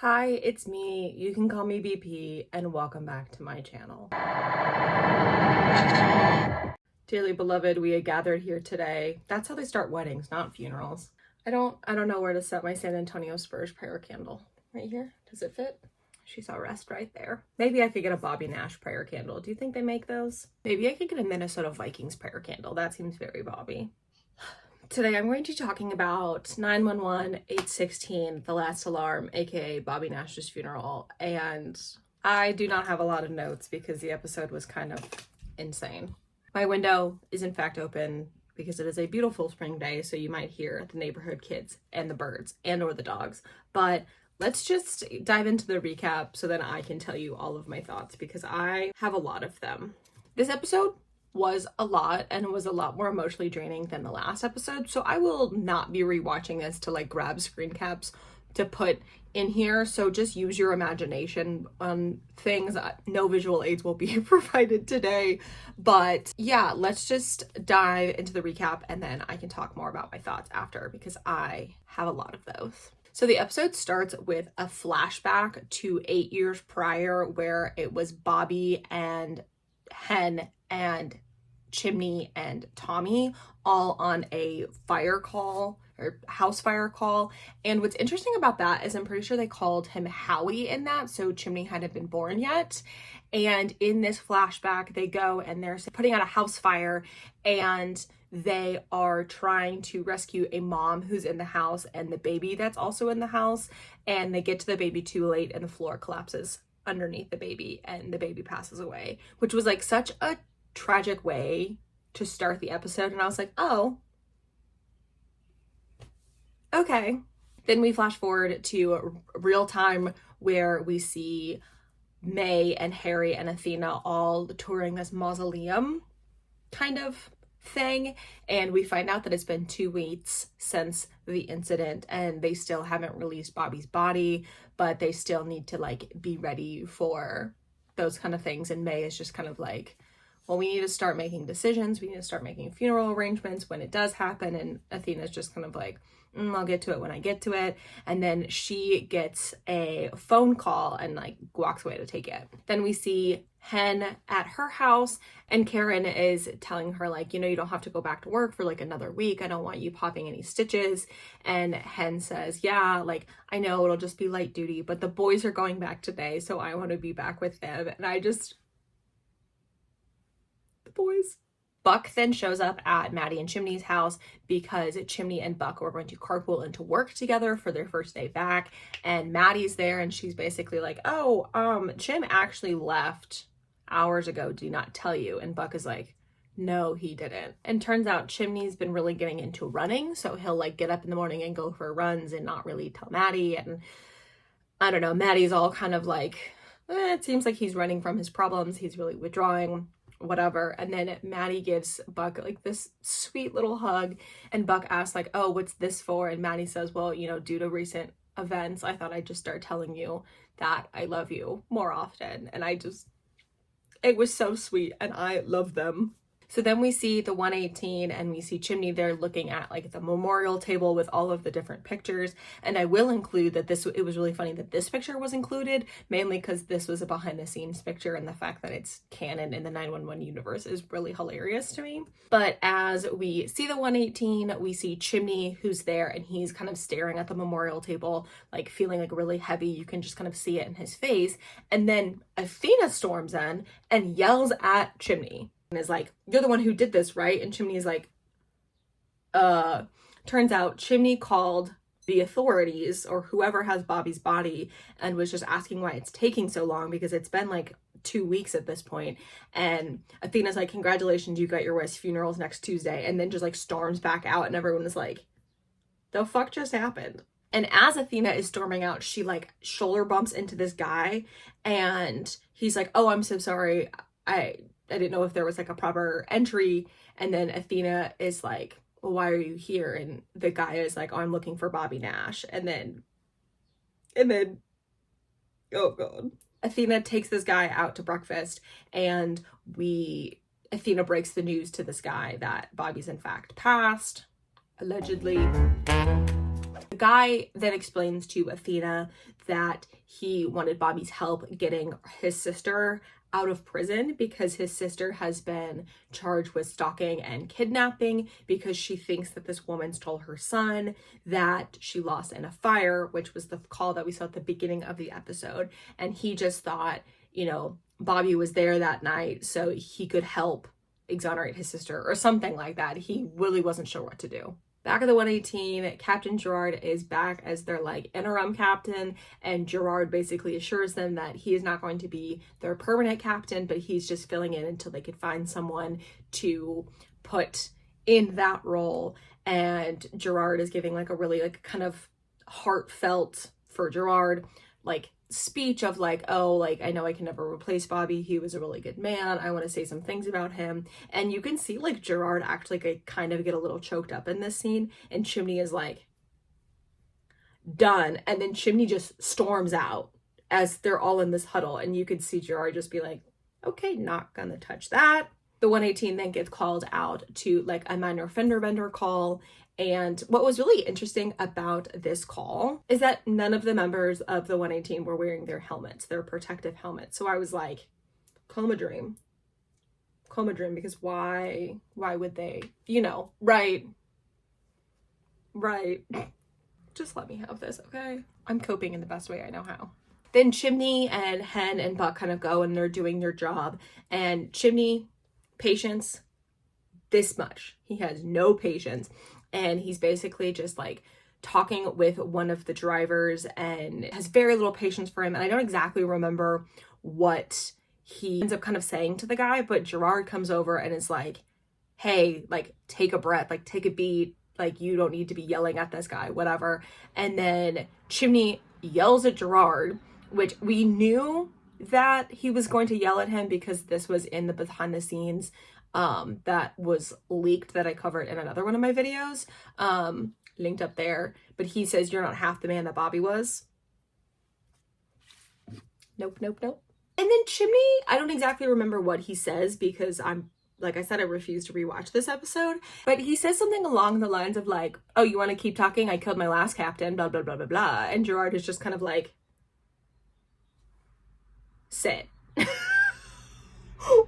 Hi, it's me. You can call me BP, and welcome back to my channel. Dearly beloved, we are gathered here today. That's how they start weddings, not funerals. I don't know where to set my San Antonio Spurs prayer candle. Right here? Does it fit? She saw rest right there. Maybe I could get a Bobby Nash prayer candle. Do you think they make those? Maybe I could get a Minnesota Vikings prayer candle. That seems very Bobby. Today I'm going to be talking about 911 816, the last alarm, aka Bobby Nash's funeral, and I do not have a lot of notes because the episode was kind of insane. My window is in fact open because it is a beautiful spring day, so you might hear the neighborhood kids and the birds and or the dogs. But let's just dive into the recap so then I can tell you all of my thoughts because I have a lot of them. This episode was a lot and it was a lot more emotionally draining than the last episode, so I will not be rewatching this to like grab screen caps to put in here, so just use your imagination on things. No visual aids will be provided today, but yeah, let's just dive into the recap and then I can talk more about my thoughts after because I have a lot of those. So the episode starts with a flashback to 8 years prior where it was Bobby and Hen and Chimney and Tommy all on a fire call or house fire call. And what's interesting about that is I'm pretty sure they called him Howie in that, so Chimney hadn't been born yet. And in this flashback, they go and they're putting out a house fire and they are trying to rescue a mom who's in the house and the baby that's also in the house. And they get to the baby too late and the floor collapses underneath the baby and the baby passes away, which was like such a tragic way to start the episode. And I was like, oh, okay. Then we flash forward to real time where we see May and Harry and Athena all touring this mausoleum kind of thing, and we find out that it's been 2 weeks since the incident and they still haven't released Bobby's body, but they still need to like be ready for those kind of things. And May is just kind of like, well, we need to start making decisions, we need to start making funeral arrangements when it does happen. And Athena's just kind of like, I'll get to it when I get to it. And then she gets a phone call and like walks away to take it. Then we see Hen at her house and Karen is telling her like, you don't have to go back to work for like another week. I don't want you popping any stitches. And Hen says, yeah, like I know it'll just be light duty, but the boys are going back today, so I want to be back with them. And the boys. Buck then shows up at Maddie and Chimney's house because Chimney and Buck were going to carpool into work together for their first day back. And Maddie's there and she's basically like, oh, Chim actually left hours ago. Do not tell you. And Buck is like, no, he didn't. And turns out Chimney's been really getting into running. So he'll like get up in the morning and go for runs and not really tell Maddie. And I don't know, Maddie's all kind of like, it seems like he's running from his problems. He's really withdrawing, whatever. And then Maddie gives Buck like this sweet little hug and Buck asks like, oh, what's this for? And Maddie says, well, due to recent events, I thought I'd just start telling you that I love you more often. And it was so sweet and I love them. So then we see the 118 and we see Chimney there looking at like the memorial table with all of the different pictures. And I will include that it was really funny that this picture was included, mainly because this was a behind the scenes picture and the fact that it's canon in the 911 universe is really hilarious to me. But as we see the 118, we see Chimney who's there and he's kind of staring at the memorial table, like feeling like really heavy. You can just kind of see it in his face. And then Athena storms in and yells at Chimney. And is like, you're the one who did this, right? And Chimney's like, turns out Chimney called the authorities or whoever has Bobby's body and was just asking why it's taking so long because it's been like 2 weeks at this point. And Athena's like, congratulations, you got your wife's funerals next Tuesday. And then just like storms back out and everyone is like, the fuck just happened? And as Athena is storming out, she like shoulder bumps into this guy and he's like, oh, I'm so sorry. I didn't know if there was like a proper entry. And then Athena is like, well, why are you here? And the guy is like, oh, I'm looking for Bobby Nash. And then, oh God. Athena takes this guy out to breakfast and Athena breaks the news to this guy that Bobby's in fact passed, allegedly. The guy then explains to Athena that he wanted Bobby's help getting his sister out of prison because his sister has been charged with stalking and kidnapping because she thinks that this woman stole her son that she lost in a fire, which was the call that we saw at the beginning of the episode. And he just thought, you know, Bobby was there that night so he could help exonerate his sister or something like that. He really wasn't sure what to do. Back at the 118, Captain Gerard is back as their like interim captain, and Gerard basically assures them that he is not going to be their permanent captain, but he's just filling in until they could find someone to put in that role. And Gerard is giving like a really like kind of heartfelt for Gerard like speech of like, oh, like, I know I can never replace Bobby. He was a really good man. I want to say some things about him. And you can see like Gerard actually like, kind of get a little choked up in this scene. And Chimney is like, done. And then Chimney just storms out as they're all in this huddle. And you could see Gerard just be like, okay, not gonna touch that. The 118 then gets called out to like a minor fender bender call. And what was really interesting about this call is that none of the members of the 118 were wearing their helmets, their protective helmets. So I was like, coma dream, because why would they, you know, right. Just let me have this, okay? I'm coping in the best way I know how. Then Chimney and Hen and Buck kind of go and they're doing their job. And Chimney, patience, this much. He has no patience. And he's basically just like talking with one of the drivers and has very little patience for him. And I don't exactly remember what he ends up kind of saying to the guy, but Gerard comes over and is like, hey, like, take a breath, like, take a beat. Like, you don't need to be yelling at this guy, whatever. And then Chimney yells at Gerard, which we knew that he was going to yell at him because this was in the behind the scenes that was leaked that I covered in another one of my videos, linked up there. But he says, you're not half the man that Bobby was. Nope. And then Chimney, I don't exactly remember what he says because like I said, I refuse to rewatch this episode. But he says something along the lines of like, oh, you want to keep talking? I killed my last captain, blah, blah, blah, blah, blah. And Gerard is just kind of like, sit.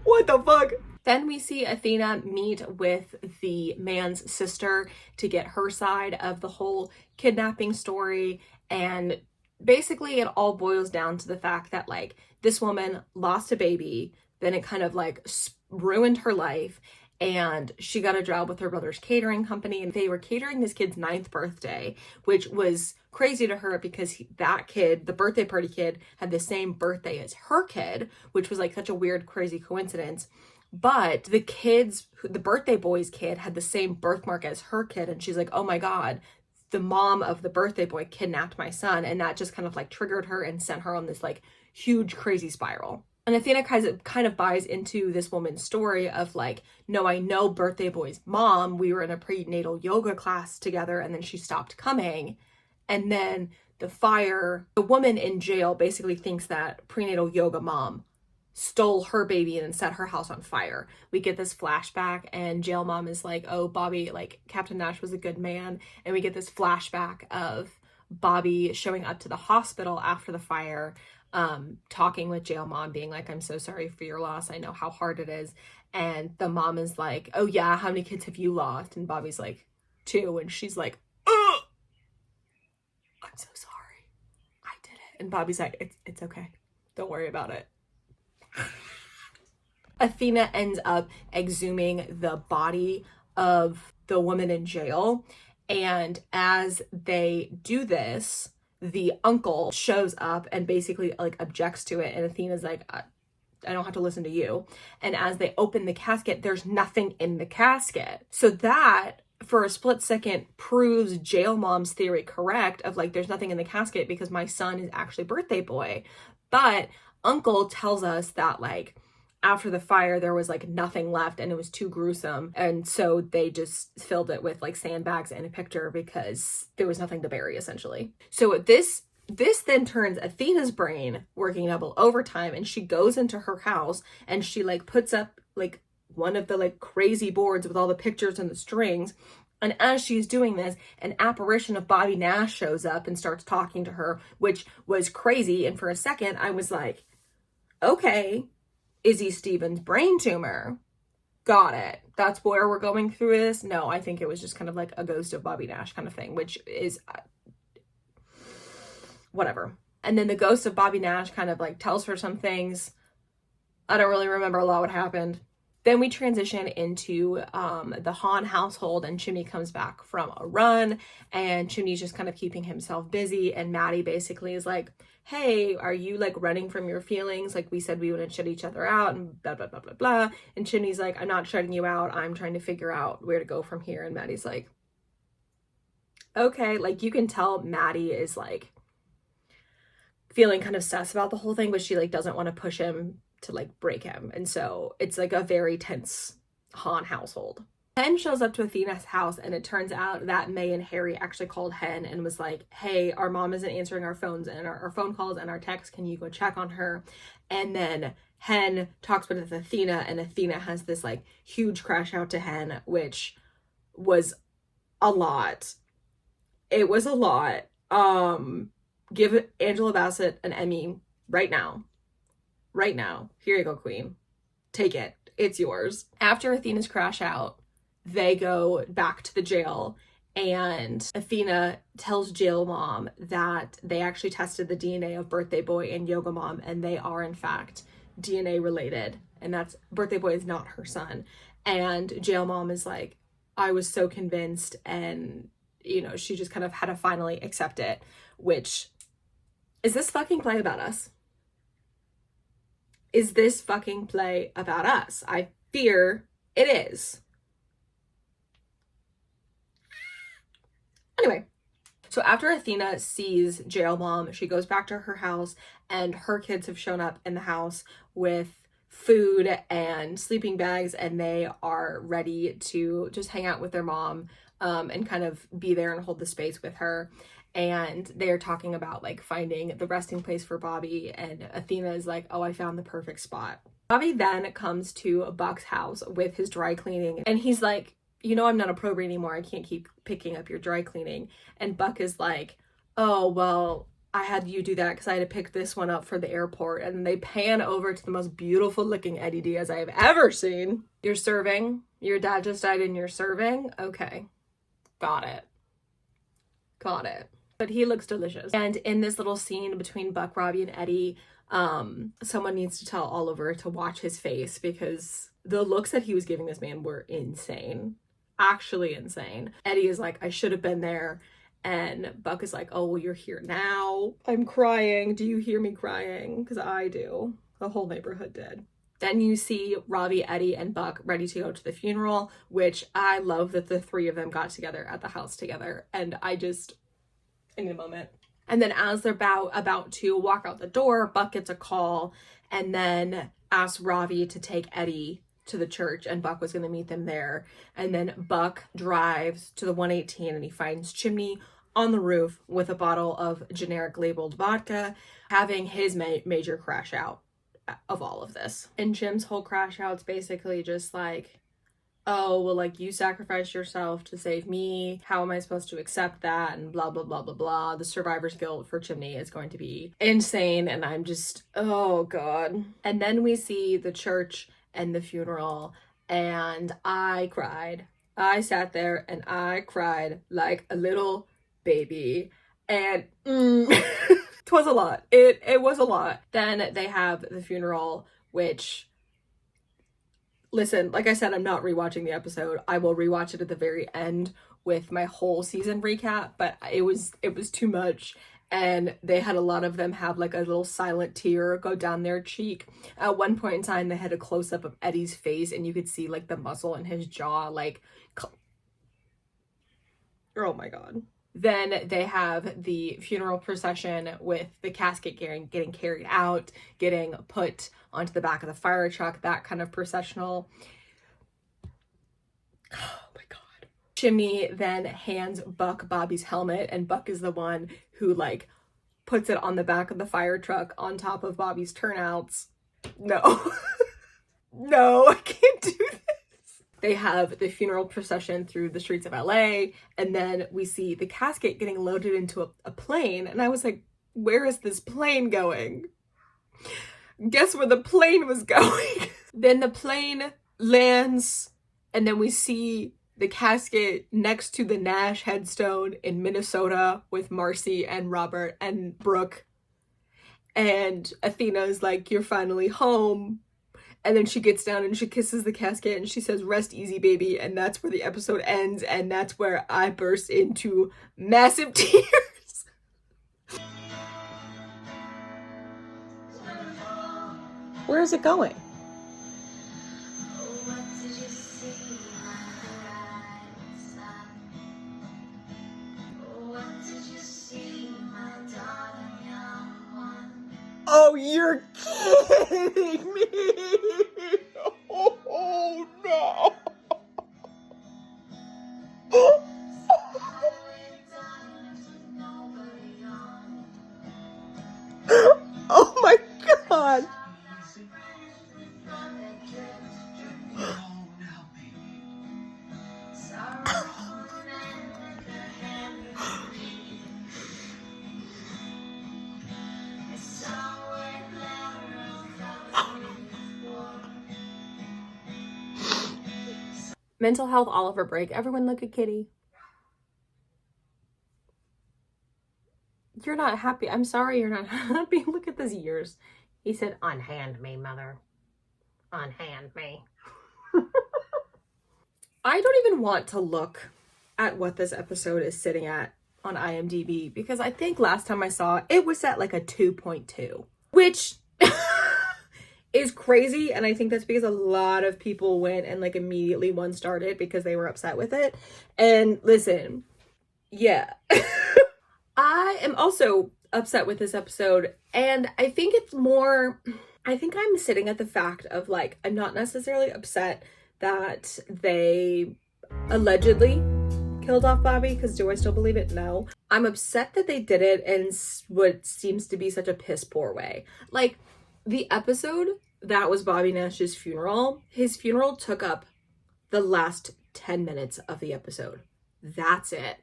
What the fuck? Then we see Athena meet with the man's sister to get her side of the whole kidnapping story. And basically it all boils down to the fact that like this woman lost a baby, then it kind of like ruined her life. And she got a job with her brother's catering company, and they were catering this kid's 9th birthday, which was crazy to her because that kid, the birthday party kid, had the same birthday as her kid, which was like such a weird, crazy coincidence. But the birthday boy's kid had the same birthmark as her kid. And she's like, oh my God, the mom of the birthday boy kidnapped my son. And that just kind of like triggered her and sent her on this like huge, crazy spiral. And Athena kind of buys into this woman's story of like, no, I know birthday boy's mom. We were in a prenatal yoga class together and then she stopped coming. And then the woman in jail basically thinks that prenatal yoga mom stole her baby and set her house on fire. We get this flashback and jail mom is like, oh, Bobby, like Captain Nash was a good man. And we get this flashback of Bobby showing up to the hospital after the fire, talking with jail mom, being like, I'm so sorry for your loss. I know how hard it is. And the mom is like, oh yeah, how many kids have you lost? And Bobby's like, 2. And she's like, oh, I'm so sorry. I did it. And Bobby's like, it's okay. Don't worry about it. Athena ends up exhuming the body of the woman in jail. And as they do this, the uncle shows up and basically like objects to it. And Athena's like, I don't have to listen to you. And as they open the casket, there's nothing in the casket. So that for a split second proves jail mom's theory correct of like, there's nothing in the casket because my son is actually birthday boy. But uncle tells us that like after the fire, there was like nothing left and it was too gruesome. And so they just filled it with like sandbags and a picture because there was nothing to bury essentially. So this then turns Athena's brain working double overtime, and she goes into her house and she like puts up like one of the like crazy boards with all the pictures and the strings. And as she's doing this, an apparition of Bobby Nash shows up and starts talking to her, which was crazy. And for a second, I was like, okay, Izzy Stevens' brain tumor. Got it. That's where we're going through this. No, I think it was just kind of like a ghost of Bobby Nash kind of thing, which is whatever. And then the ghost of Bobby Nash kind of like tells her some things. I don't really remember a lot what happened. Then we transition into the Hahn household, and Chimney comes back from a run, and Chimney's just kind of keeping himself busy, and Maddie basically is like, hey, are you like running from your feelings? Like we said we wouldn't shut each other out, and blah, blah, blah, blah, blah. And Chimney's like, I'm not shutting you out. I'm trying to figure out where to go from here. And Maddie's like, okay. Like you can tell Maddie is like feeling kind of sus about the whole thing, but she like doesn't want to push him to like break him. And so it's like a very tense Hahn household. Hen shows up to Athena's house, and it turns out that May and Harry actually called Hen and was like, hey, our mom isn't answering our phones and our phone calls and our texts. Can you go check on her? And then Hen talks with Athena, and Athena has this like huge crash out to Hen, which was a lot. It was a lot. Give Angela Bassett an Emmy right now. Right now. Here you go, queen. Take it. It's yours. After Athena's crash out, they go back to the jail, and Athena tells jail mom that they actually tested the DNA of Birthday Boy and Yoga Mom, and they are in fact DNA related, and that's Birthday Boy is not her son. And jail mom is like, I was so convinced, and you know, she just kind of had to finally accept it, which is this fucking play about us? Is this fucking play about us? I fear it is. Anyway, so after Athena sees jail mom, she goes back to her house, and her kids have shown up in the house with food and sleeping bags, and they are ready to just hang out with their mom and kind of be there and hold the space with her. And they're talking about like finding the resting place for Bobby, and Athena is like, oh, I found the perfect spot. Bobby then comes to Buck's house with his dry cleaning, and he's like, you know, I'm not a probie anymore. I can't keep picking up your dry cleaning. And Buck is like, oh, well, I had you do that because I had to pick this one up for the airport. And they pan over to the most beautiful looking Eddie Diaz I have ever seen. You're serving? Your dad just died and you're serving? Okay. Got it. Got it. But he looks delicious. And in this little scene between Buck, Robbie, and Eddie, someone needs to tell Oliver to watch his face, because the looks that he was giving this man were insane. Actually insane. Eddie is like, I should have been there. And Buck is like, oh, well, you're here now. I'm crying. Do you hear me crying? Because I do. The whole neighborhood did. Then you see Robbie, Eddie, and Buck ready to go to the funeral, which I love that the three of them got together at the house together. And I need a moment. And then as they're about to walk out the door, Buck gets a call and then asks Robbie to take Eddie to the church, and Buck was going to meet them there. And then Buck drives to the 118, and he finds Chimney on the roof with a bottle of generic labeled vodka, having his major crash out of all of this. And Jim's whole crash out's basically just like, oh, well, like, you sacrificed yourself to save me. How am I supposed to accept that? And blah, blah, blah, blah, blah. The survivor's guilt for Chimney is going to be insane. And I'm just, oh, God. And then we see the church and the funeral, and I cried. I sat there and I cried like a little baby. And it was a lot. It was a lot. Then they have the funeral, which, listen, like I said, I'm not rewatching the episode. I will rewatch it at the very end with my whole season recap, but it was too much. And they had a lot of them have like a little silent tear go down their cheek. At one point in time, they had a close-up of Eddie's face, and you could see like the muscle in his jaw, like, oh my God. Then they have the funeral procession with the casket getting carried out, getting put onto the back of the fire truck, that kind of processional. Oh my God. Chimney then hands Buck Bobby's helmet, and Buck is the one who like puts it on the back of the fire truck on top of Bobby's turnouts. No. No, I can't do this. they have the funeral procession through the streets of LA, and then we see the casket getting loaded into a plane, and I was like, where is this plane going? Guess where the plane was going? Then the plane lands, and then we see the casket next to the Nash headstone in Minnesota with Marcy and Robert and Brooke. And Athena's like, you're finally home. And then she gets down and she kisses the casket and she says, rest easy, baby. And that's where the episode ends. And that's where I burst into massive tears. Where is it going? Oh, you're kidding me! Oh, no! Oh my god! Mental health Oliver break. Everyone look at Kitty. You're not happy. I'm sorry you're not happy. Look at those ears. He said, unhand me, mother. Unhand me. I don't even want to look at what this episode is sitting at on IMDb because I think last time I saw it was at like a 2.2, which is crazy. And I think that's because a lot of people went and like immediately one started because they were upset with it. And listen, yeah. I am also upset with this episode, and I think it's more, I think I'm sitting at the fact of like, I'm not necessarily upset that they allegedly killed off Bobby, because do I still believe it? No. I'm upset that they did it in what seems to be such a piss poor way. Like, the episode that was Bobby Nash's funeral, his funeral took up the last 10 minutes of the episode. That's it.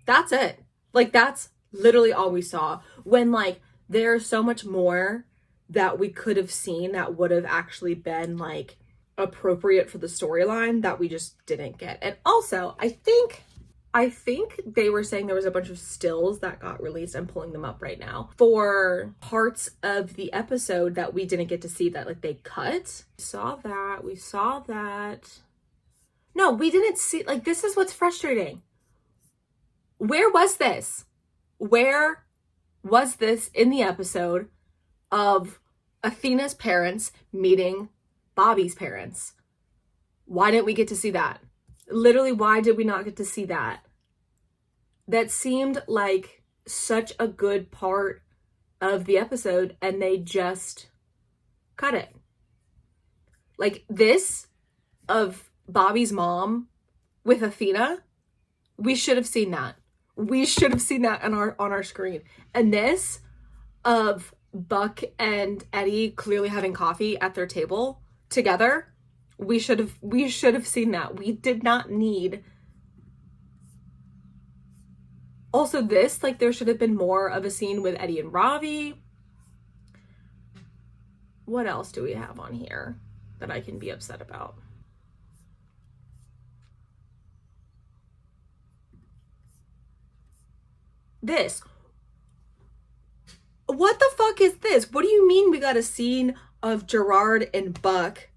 That's it. Like, that's literally all we saw, when like there's so much more that we could have seen that would have actually been like appropriate for the storyline that we just didn't get. And also, I think they were saying there was a bunch of stills that got released. I'm pulling them up right now for parts of the episode that we didn't get to see, that like they cut. We saw that. No, we didn't see, like, this is what's frustrating. Where was this? Where was this in the episode of Athena's parents meeting Bobby's parents? Why didn't we get to see that? Literally, why did we not get to see that? That seemed like such a good part of the episode, and they just cut it. Like, this of Bobby's mom with Athena, we should have seen that. We should have seen that on our screen. And this of Buck and Eddie clearly having coffee at their table together, we should have seen that. We did not need. Also, this, like, there should have been more of a scene with Eddie and Ravi. What else do we have on here that I can be upset about? This. What the fuck is this? What do you mean we got a scene of Gerard and Buck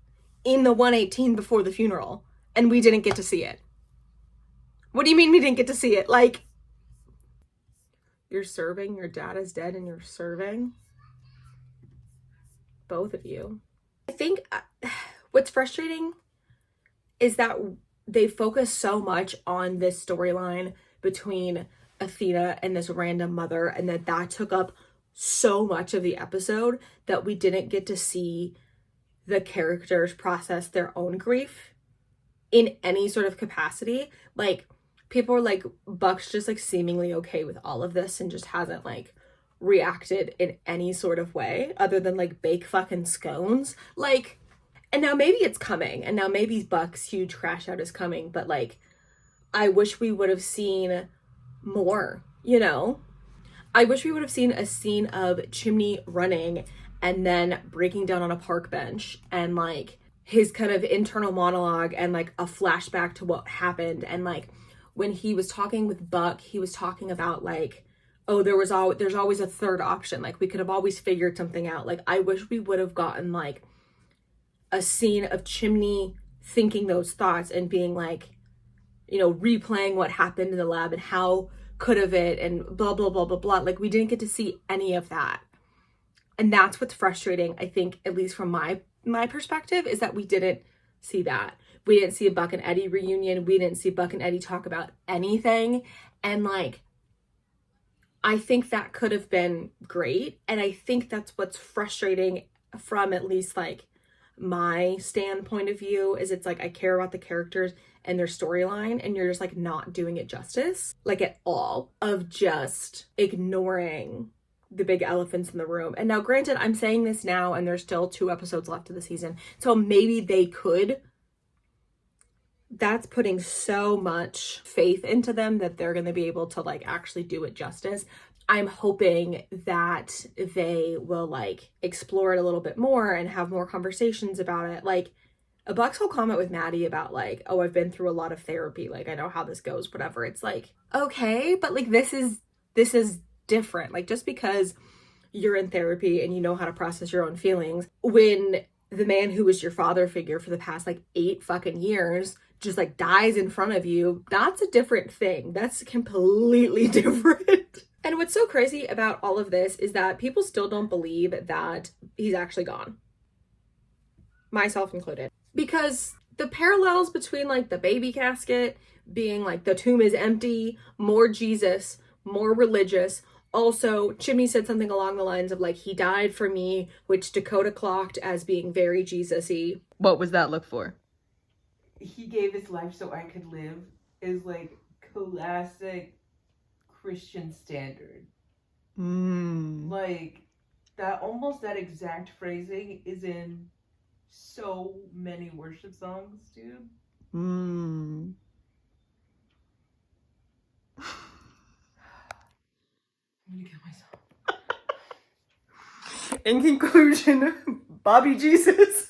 in the 118 before the funeral and we didn't get to see it? What do you mean we didn't get to see it? Like, you're serving, your dad is dead and you're serving? Both of you. I think what's frustrating is that they focus so much on this storyline between Athena and this random mother, and that took up so much of the episode that we didn't get to see the characters process their own grief in any sort of capacity. Like, people are like, Buck's just like seemingly okay with all of this and just hasn't like reacted in any sort of way other than like bake fucking scones. Like, And now maybe it's coming, and now maybe Buck's huge crash out is coming, but like, I wish we would have seen more, you know? I wish we would have seen a scene of Chimney running and then breaking down on a park bench, and like his kind of internal monologue and like a flashback to what happened. And like when he was talking with Buck, he was talking about like, oh, there's always a third option. Like we could have always figured something out. Like I wish we would have gotten like a scene of Chimney thinking those thoughts and being like, you know, replaying what happened in the lab and how could have it and blah, blah, blah, blah, blah. Like we didn't get to see any of that. And that's what's frustrating, I think, at least from my perspective, is that we didn't see that. We didn't see a Buck and Eddie reunion. We didn't see Buck and Eddie talk about anything. And like, I think that could have been great. And I think that's what's frustrating from at least like my standpoint of view, is it's like I care about the characters and their storyline, and you're just like not doing it justice, like at all, of just ignoring the big elephants in the room. And now granted, I'm saying this now and there's still 2 episodes left of the season, so maybe they could. That's putting so much faith into them that they're going to be able to like actually do it justice. I'm hoping that they will like explore it a little bit more and have more conversations about it. Like a Buck's whole comment with Maddie about like, oh, I've been through a lot of therapy, like I know how this goes, whatever. It's like, okay, but like this is different. Like just because you're in therapy and you know how to process your own feelings, when the man who was your father figure for the past like 8 fucking years just like dies in front of you, that's a different thing. That's completely different. And what's so crazy about all of this is that people still don't believe that he's actually gone. Myself included. Because the parallels between like the baby casket being like the tomb is empty, more Jesus, more religious. Also, Chimney said something along the lines of like, he died for me, which Dakota clocked as being very Jesus-y. What was that look for? He gave his life so I could live is like classic Christian standard. Like that, almost that exact phrasing is in so many worship songs, dude. I'm gonna kill myself. In conclusion, Bobby Jesus.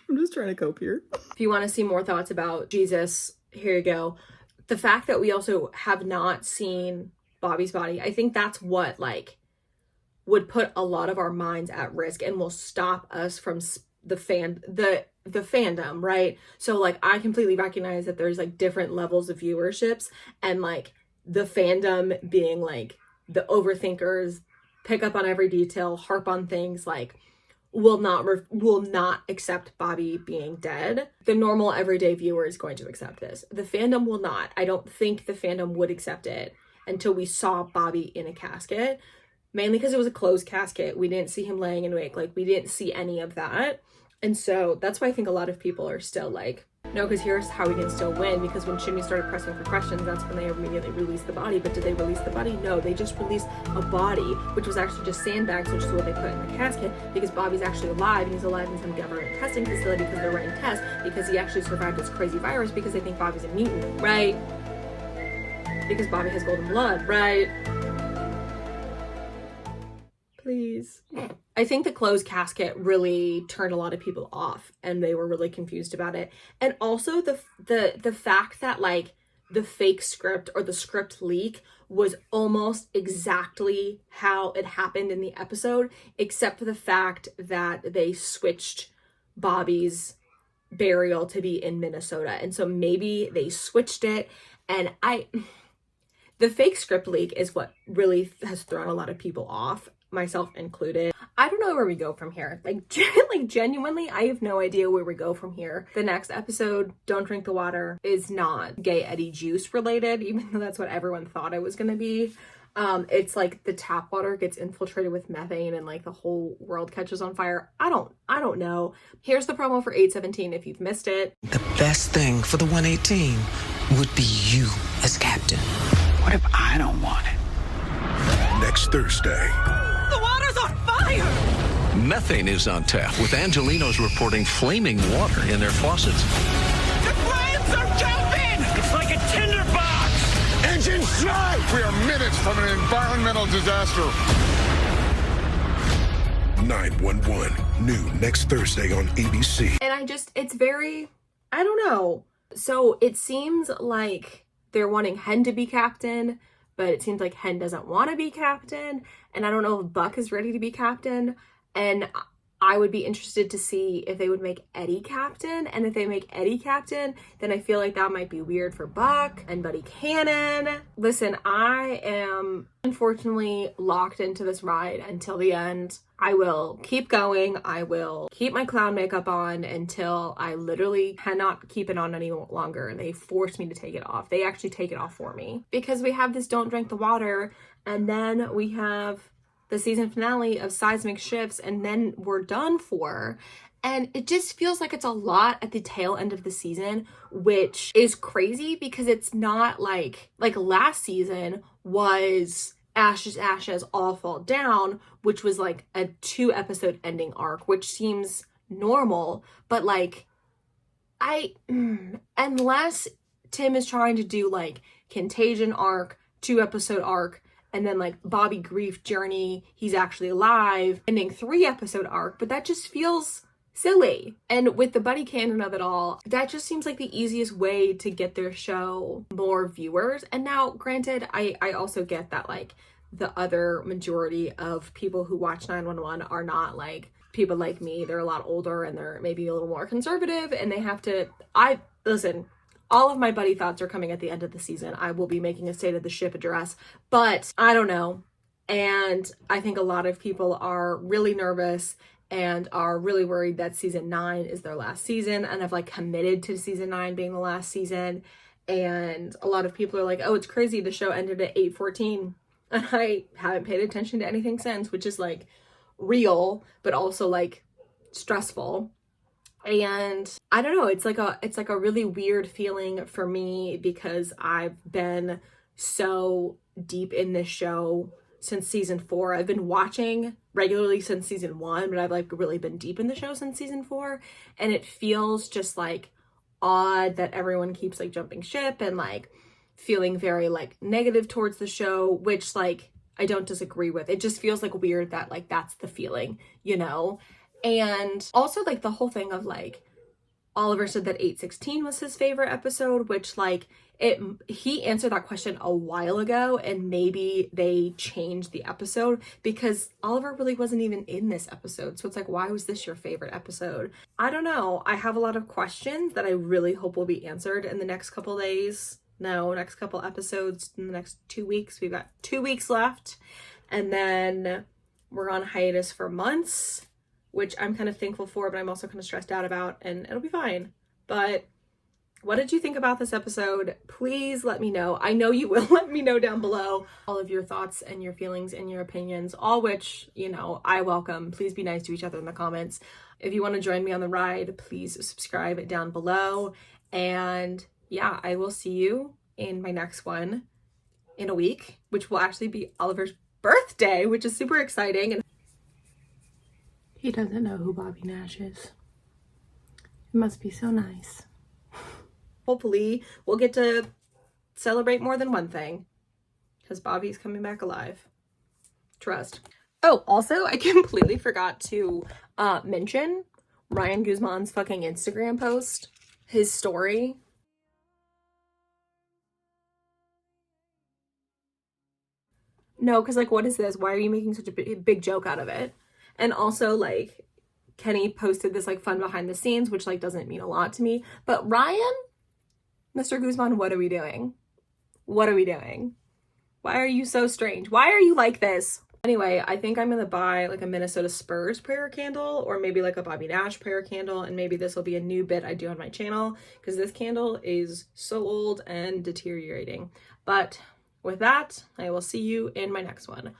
I'm just trying to cope here. If you want to see more thoughts about Jesus, here you go. The fact that we also have not seen Bobby's body, I think that's what like would put a lot of our minds at risk and will stop us from the fandom, right? So like I completely recognize that there's like different levels of viewerships, and like the fandom being like the overthinkers, pick up on every detail, harp on things, like will not accept Bobby being dead. The normal everyday viewer is going to accept this. The fandom will not. I don't think the fandom would accept it until we saw Bobby in a casket, mainly because it was a closed casket. We didn't see him laying in wake. Like we didn't see any of that. And so that's why I think a lot of people are still like, no, because here's how we can still win. Because when Chimney started pressing for questions, that's when they immediately released the body. But did they release the body? No, they just released a body, which was actually just sandbags, which is what they put in the casket, because Bobby's actually alive, and he's alive in some government testing facility because they're running tests, because he actually survived this crazy virus, because they think Bobby's a mutant, right? Because Bobby has golden blood, right? Please. I think the closed casket really turned a lot of people off, and they were really confused about it. And also the fact that like the fake script or the script leak was almost exactly how it happened in the episode, except for the fact that they switched Bobby's burial to be in Minnesota. And so maybe they switched it, and the fake script leak is what really has thrown a lot of people off, myself included. I don't know where we go from here. Like genuinely, I have no idea where we go from here. The next episode, Don't Drink the Water, is not Gay Eddie Juice related, even though that's what everyone thought it was going to be. It's like the tap water gets infiltrated with methane and like the whole world catches on fire. I don't know. Here's the promo for 8/17 if you've missed it. The best thing for the 118 would be you as captain. What if I don't want it? Next Thursday. The water's on fire! Methane is on tap, with Angelinos reporting flaming water in their faucets. The flames are jumping! It's like a tinderbox! Engine strike! We are minutes from an environmental disaster. 911, new next Thursday on ABC. And it's very, I don't know. So it seems like they're wanting Hen to be captain, but it seems like Hen doesn't want to be captain. And I don't know if Buck is ready to be captain. And I would be interested to see if they would make Eddie captain. And if they make Eddie captain, then I feel like that might be weird for Buck and Buddy Cannon. Listen, I am unfortunately locked into this ride until the end. I will keep going. I will keep my clown makeup on until I literally cannot keep it on any longer. They force me to take it off. They actually take it off for me. Because we have this Don't Drink the Water, and then we have the season finale of Seismic Shifts, and then we're done for. And it just feels like it's a lot at the tail end of the season, which is crazy because it's not like last season was Ashes, Ashes, All Fall Down, which was like a 2-episode ending arc, which seems normal, but like unless Tim is trying to do like Contagion arc, 2-episode arc, and then like Bobby Grief Journey, he's actually alive, ending 3-episode arc, but that just feels silly. And with the Buddy Cannon of it all, that just seems like the easiest way to get their show more viewers. And now, granted, I also get that like the other majority of people who watch 911 are not like people like me. They're a lot older and they're maybe a little more conservative, and they have to, listen, all of my Buddy thoughts are coming at the end of the season. I will be making a State of the Ship address, but I don't know. And I think a lot of people are really nervous and are really worried that season 9 is their last season, and have like committed to season 9 being the last season. And a lot of people are like, oh, it's crazy, the show ended at 8:14, and I haven't paid attention to anything since, which is like real, but also like stressful. And I don't know, it's like a really weird feeling for me because I've been so deep in this show since season 4. I've been watching regularly since season 1, but I've like really been deep in the show since season 4, and it feels just like odd that everyone keeps like jumping ship and like feeling very like negative towards the show, which like I don't disagree with. It just feels like weird that like that's the feeling, you know? And also like the whole thing of like Oliver said that 8/16 was his favorite episode, which like he answered that question a while ago, and maybe they changed the episode because Oliver really wasn't even in this episode. So it's like, why was this your favorite episode? I don't know. I have a lot of questions that I really hope will be answered in the next couple days. No, next couple episodes in the next 2 weeks. We've got 2 weeks left, and then we're on hiatus for months, which I'm kind of thankful for, but I'm also kind of stressed out about, and it'll be fine. But what did you think about this episode? Please let me know. I know you will let me know down below all of your thoughts and your feelings and your opinions, all which, you know, I welcome. Please be nice to each other in the comments. If you want to join me on the ride, please subscribe down below. And yeah, I will see you in my next one in a week, which will actually be Oliver's birthday, which is super exciting. And he doesn't know who Bobby Nash is. It must be so nice. Hopefully, we'll get to celebrate more than one thing, because Bobby's coming back alive. Trust. Oh, also, I completely forgot to mention Ryan Guzman's fucking Instagram post, his story. No, because, like, what is this? Why are you making such a big joke out of it? And also, like, Kenny posted this, like, fun behind the scenes, which, like, doesn't mean a lot to me. But Ryan, Mr. Guzman, what are we doing? What are we doing? Why are you so strange? Why are you like this? Anyway, I think I'm going to buy, like, a Minnesota Spurs prayer candle, or maybe, like, a Bobby Nash prayer candle, and maybe this will be a new bit I do on my channel, because this candle is so old and deteriorating. But with that, I will see you in my next one.